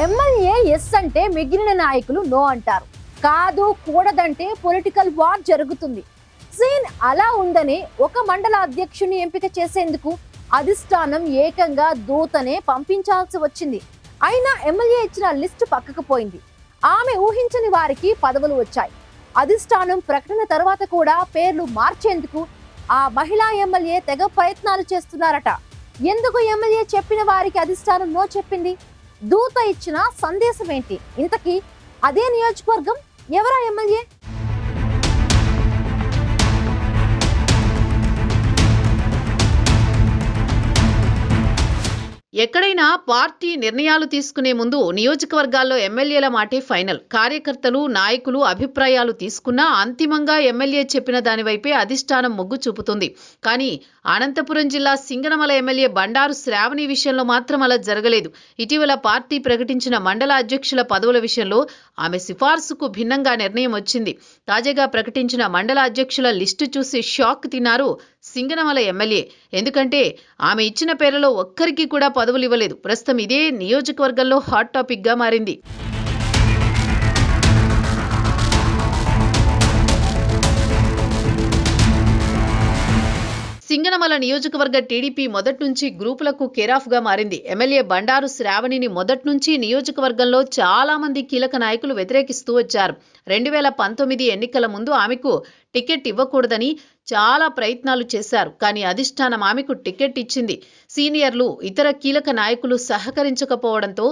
MLA yes అంటే మిగిలిన నాయకులు నో అంటారు. కాదు కూడదంటే పొలిటికల్ వార్ జరుగుతుంది. సీన్ అలా ఉందని ఒక మండల అధ్యక్షుని ఎంపిక చేసేందుకు అధిష్టానం ఏకంగా దూతనే పంపించాల్సి వచ్చింది. అయినా ఎమ్మెల్యే ఇచ్చిన లిస్టు పక్కకు పోయింది. ఆమె ఊహించని వారికి పదవులు వచ్చాయి. అధిష్టానం ప్రకటన తర్వాత కూడా పేర్లు మార్చేందుకు ఆ మహిళా ఎమ్మెల్యే తెగ ప్రయత్నాలు చేస్తున్నారట. ఎందుకు ఎమ్మెల్యే చెప్పిన వారికి అధిష్టానం నో చెప్పింది? దూత ఇచ్చిన సందేశం ఏంటి? ఇంతకీ అదే నియోజకవర్గం ఎవరా ఎమ్మెల్యే? ఎక్కడైనా పార్టీ నిర్ణయాలు తీసుకునే ముందు నియోజకవర్గాల్లో ఎమ్మెల్యేల మాటే ఫైనల్. కార్యకర్తలు, నాయకులు అభిప్రాయాలు తీసుకున్నా అంతిమంగా ఎమ్మెల్యే చెప్పిన దానివైపే అధిష్టానం మొగ్గు చూపుతుంది. కానీ అనంతపురం జిల్లా సింగనమల ఎమ్మెల్యే బండారు శ్రావణి విషయంలో మాత్రం అలా జరగలేదు. ఇటీవల పార్టీ ప్రకటించిన మండల అధ్యక్షుల పదవుల విషయంలో ఆమె సిఫార్సుకు భిన్నంగా నిర్ణయం వచ్చింది. తాజాగా ప్రకటించిన మండల అధ్యక్షుల లిస్టు చూసి షాక్ తిన్నారు సింగనమల ఎమ్మెల్యే. ఎందుకంటే ఆమె ఇచ్చిన పేర్లలో ఒక్కరికి కూడా పదవులు ఇవ్వలేదు. ప్రస్తుతం ఇదే నియోజకవర్గంలో హాట్ టాపిక్ గా మారింది. సింగనమల నియోజకవర్గ టీడీపీ మొదటి నుంచి గ్రూపులకు కేరాఫ్ గా మారింది. ఎమ్మెల్యే బండారు శ్రావణిని మొదటి నుంచి నియోజకవర్గంలో చాలా మంది కీలక నాయకులు వ్యతిరేకిస్తూ వచ్చారు. 2019 ఎన్నికల ముందు ఆమెకు టికెట్ ఇవ్వకూడదని చాలా ప్రయత్నాలు చేశారు. కానీ అధిష్టానం ఆమెకు టికెట్ ఇచ్చింది. సీనియర్లు, ఇతర కీలక నాయకులు సహకరించకపోవడంతో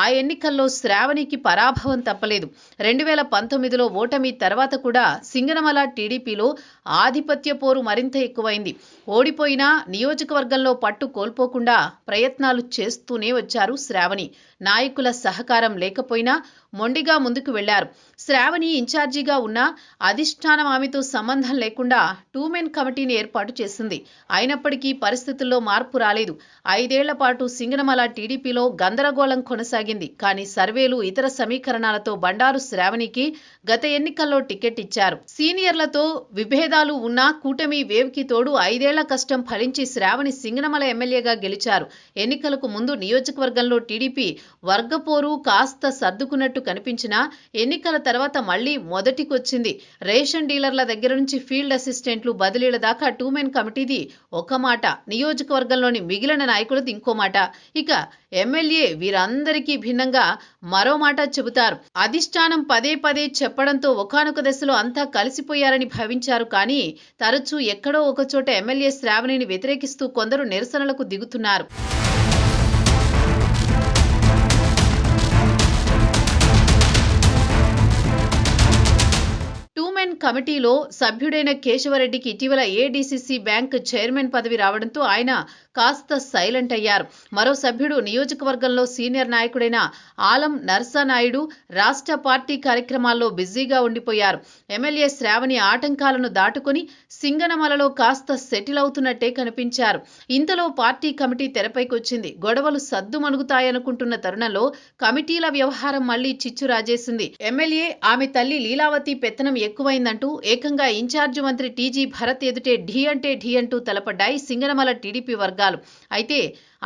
ఆ ఎన్నికల్లో శ్రావణికి పరాభవం తప్పలేదు. 2019లో ఓటమి తర్వాత కూడా సింగనమల టీడీపీలో ఆధిపత్య పోరు మరింత ఎక్కువైంది. ఓడిపోయినా నియోజకవర్గంలో పట్టు కోల్పోకుండా ప్రయత్నాలు చేస్తూనే వచ్చారు శ్రావణి. నాయకుల సహకారం లేకపోయినా మొండిగా ముందుకు వెళ్లారు. శ్రావణి ఇన్ఛార్జిగా ఉన్న అధిష్టానం ఆమెతో సంబంధం లేకుండా 2 మెన్ కమిటీని ఏర్పాటు చేసింది. అయినప్పటికీ పరిస్థితుల్లో మార్పు రాలేదు. 5 ఏళ్ల పాటు సింగనమల టీడీపీలో గందరగోళం కొనసాగింది. కానీ సర్వేలు, ఇతర సమీకరణాలతో బండారు శ్రావణికి గత ఎన్నికల్లో టికెట్ ఇచ్చారు. సీనియర్లతో విభేదాలు ఉన్నా కూటమి వేవ్కి తోడు 5 ఏళ్ల కష్టం ఫలించి శ్రావణి సింగనమల ఎమ్మెల్యేగా గెలిచారు. ఎన్నికలకు ముందు నియోజకవర్గంలో టీడీపీ వర్గపోరు కాస్త సర్దుకున్నట్టు కనిపించినా ఎన్నికల తర్వాత మళ్లీ మొదటికొచ్చింది. రేషన్ డీలర్ల దగ్గర నుంచి ఫీల్డ్ అసిస్టెంట్లు బదిలీల దాకా 2 మెన్ కమిటీది ఒక మాట, నియోజకవర్గంలోని మిగిలిన నాయకులది ఇంకో మాట. ఇక ఎమ్మెల్యే వీరందరికీ భిన్నంగా మరో మాట చెబుతారు. అధిష్టానం పదే పదే చెప్పడంతో ఒకానొక దశలో అంతా కలిసిపోయారని భావించారు. కానీ తరచూ ఎక్కడో ఒకచోట ఎమ్మెల్యే శ్రావణిని వ్యతిరేకిస్తూ కొందరు నిరసనలకు దిగుతున్నారు. కమిటీలో సభ్యుడైన కేశవరెడ్డికి ఇటీవల ఏడీసీసీ బ్యాంక్ చైర్మన్ పదవి రావడంతో ఆయన కాస్త సైలెంట్ అయ్యారు. మరో సభ్యుడు నియోజకవర్గంలో సీనియర్ నాయకుడైన ఆలం నర్సానాయుడు రాష్ట్ర పార్టీ కార్యక్రమాల్లో బిజీగా ఉండిపోయారు. ఎమ్మెల్యే శ్రావణి ఆటంకాలను దాటుకుని సింగనమలలో కాస్త సెటిల్ అవుతున్నట్టే కనిపించారు. ఇంతలో పార్టీ కమిటీ తెరపైకొచ్చింది. గొడవలు సద్దుమణుగుతాయనుకుంటున్న తరుణంలో కమిటీల వ్యవహారం మళ్లీ చిచ్చు రాజేసింది. ఎమ్మెల్యే, ఆమె తల్లి లీలావతి పెత్తనం ఎక్కువైందంటూ ఏకంగా ఇన్ఛార్జి మంత్రి టీజీ భరత్ ఎదుటే ఢీ అంటూ తలపడ్డాయి సింగనమల టీడీపీ వర్గాలు. అయితే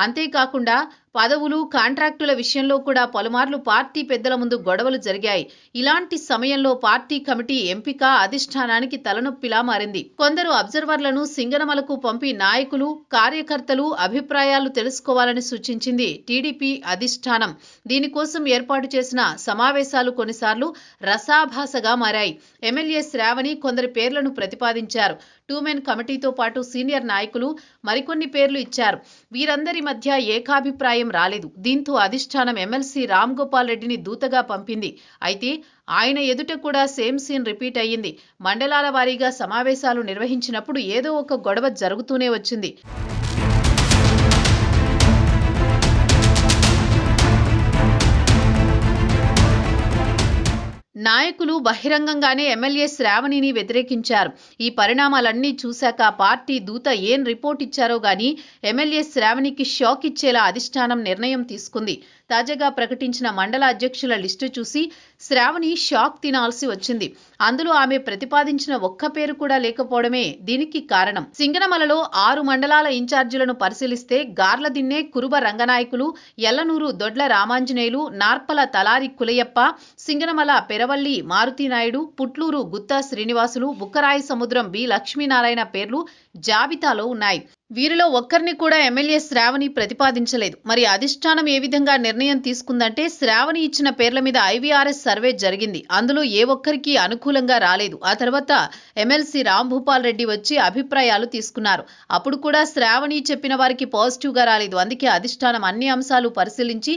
అంతేకాకుండా పదవులు, కాంట్రాక్టుల విషయంలో కూడా పలుమార్లు పార్టీ పెద్దల ముందు గొడవలు జరిగాయి. ఇలాంటి సమయంలో పార్టీ కమిటీ ఎంపిక అధిష్టానానికి తలనొప్పిలా మారింది. కొందరు అబ్జర్వర్లను సింగనమలకు పంపి నాయకులు, కార్యకర్తలు అభిప్రాయాలు తెలుసుకోవాలని సూచించింది టీడీపీ అధిష్టానం. దీనికోసం ఏర్పాటు చేసిన సమావేశాలు కొన్నిసార్లు రసాభాసగా మారాయి. ఎమ్మెల్యే శ్రావణి కొందరి పేర్లను ప్రతిపాదించారు. 2 మెన్ కమిటీతో పాటు సీనియర్ నాయకులు మరికొన్ని పేర్లు ఇచ్చారు. వీరందరి మధ్య ఏకాభిప్రాయం రాలేదు. దీంతో అధిష్టానం ఎమ్మెల్సీ రామ్ గోపాల్ రెడ్డిని దూతగా పంపింది. అయితే ఆయన ఎదుట కూడా సేమ్ సీన్ రిపీట్ అయ్యింది. మండలాల వారీగా సమావేశాలు నిర్వహించినప్పుడు ఏదో ఒక గొడవ జరుగుతూనే వచ్చింది. నాయకులు బహిరంగంగానే ఎమ్మెల్యే శ్రావణిని వ్యతిరేకించారు. ఈ పరిణామాలన్నీ చూశాక పార్టీ దూత ఏం రిపోర్ట్ ఇచ్చారో గానీ ఎమ్మెల్యే శ్రావణికి షాక్ ఇచ్చేలా అధిష్టానం నిర్ణయం తీసుకుంది. తాజాగా ప్రకటించిన మండల అధ్యక్షుల లిస్టు చూసి శ్రావణి షాక్ తినాల్సి వచ్చింది. అందులో ఆమె ప్రతిపాదించిన ఒక్క పేరు కూడా లేకపోవడమే దీనికి కారణం. సింగనమలలో 6 మండలాల ఇన్ఛార్జీలను పరిశీలిస్తే గార్లదిన్నె కురుబ రంగనాయకులు, ఎల్లనూరు దొడ్ల రామాంజనేయులు, నార్పల తలారి కులయప్ప, సింగనమల పెరవల్లి మారుతినాయుడు, పుట్లూరు గుత్తా శ్రీనివాసులు, బుక్కరాయి సముద్రం బి లక్ష్మీనారాయణ పేర్లు జాబితాలో ఉన్నాయి. వీరిలో ఒక్కరిని కూడా ఎమ్మెల్యే శ్రావణి ప్రతిపాదించలేదు. మరి అధిష్టానం ఏ విధంగా నిర్ణయం తీసుకుందంటే, శ్రావణి ఇచ్చిన పేర్ల మీద IVRS సర్వే జరిగింది. అందులో ఏ ఒక్కరికి అనుకూలంగా రాలేదు. ఆ తర్వాత ఎమ్మెల్సీ రాంభూపాల్ రెడ్డి వచ్చి అభిప్రాయాలు తీసుకున్నారు. అప్పుడు కూడా శ్రావణి చెప్పిన వారికి పాజిటివ్గా రాలేదు. అందుకే అధిష్టానం అన్ని అంశాలు పరిశీలించి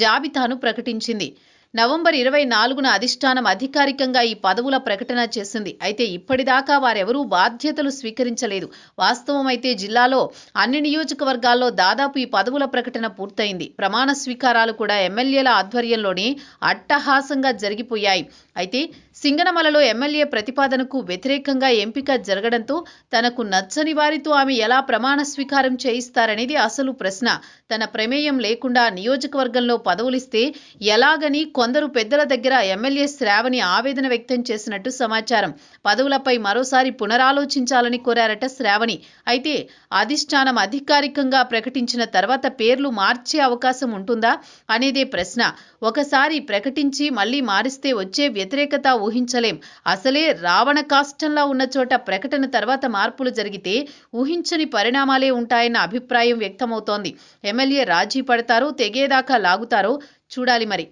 జాబితాను ప్రకటించింది. నవంబర్ 24న అధిష్టానం అధికారికంగా ఈ పదవుల ప్రకటన చేసింది. అయితే ఇప్పటిదాకా వారెవరూ బాధ్యతలు స్వీకరించలేదు. వాస్తవమైతే జిల్లాలో అన్ని నియోజకవర్గాల్లో దాదాపు ఈ పదవుల ప్రకటన పూర్తయింది. ప్రమాణ స్వీకారాలు కూడా ఎమ్మెల్యేల ఆధ్వర్యంలోనే అట్టహాసంగా జరిగిపోయాయి. అయితే సింగనమలలో ఎమ్మెల్యే ప్రతిపాదనకు వ్యతిరేకంగా ఎంపిక జరగడంతో తనకు నచ్చని వారితో ఆమె ఎలా ప్రమాణ స్వీకారం చేయిస్తారనేది అసలు ప్రశ్న. తన ప్రమేయం లేకుండా నియోజకవర్గంలో పదవులిస్తే ఎలాగని కొందరు పెద్దల దగ్గర ఎమ్మెల్యే శ్రావణి ఆవేదన వ్యక్తం చేసినట్టు సమాచారం. పదవులపై మరోసారి పునరాలోచించాలని కోరారట శ్రావణి. అయితే అధిష్టానం అధికారికంగా ప్రకటించిన తర్వాత పేర్లు మార్చే అవకాశం ఉంటుందా అనేదే ప్రశ్న. ఒకసారి ప్రకటించి మళ్లీ మారిస్తే వచ్చే వ్యతిరేకత ఊహించలేం. అసలే రావణ కాష్టంలా ఉన్న చోట ప్రకటన తర్వాత మార్పులు జరిగితే ఊహించని పరిణామాలే ఉంటాయన్న అభిప్రాయం వ్యక్తమవుతోంది. ఎమ్మెల్యే రాజీ పడతారో తెగేదాకా లాగుతారో చూడాలి మరి.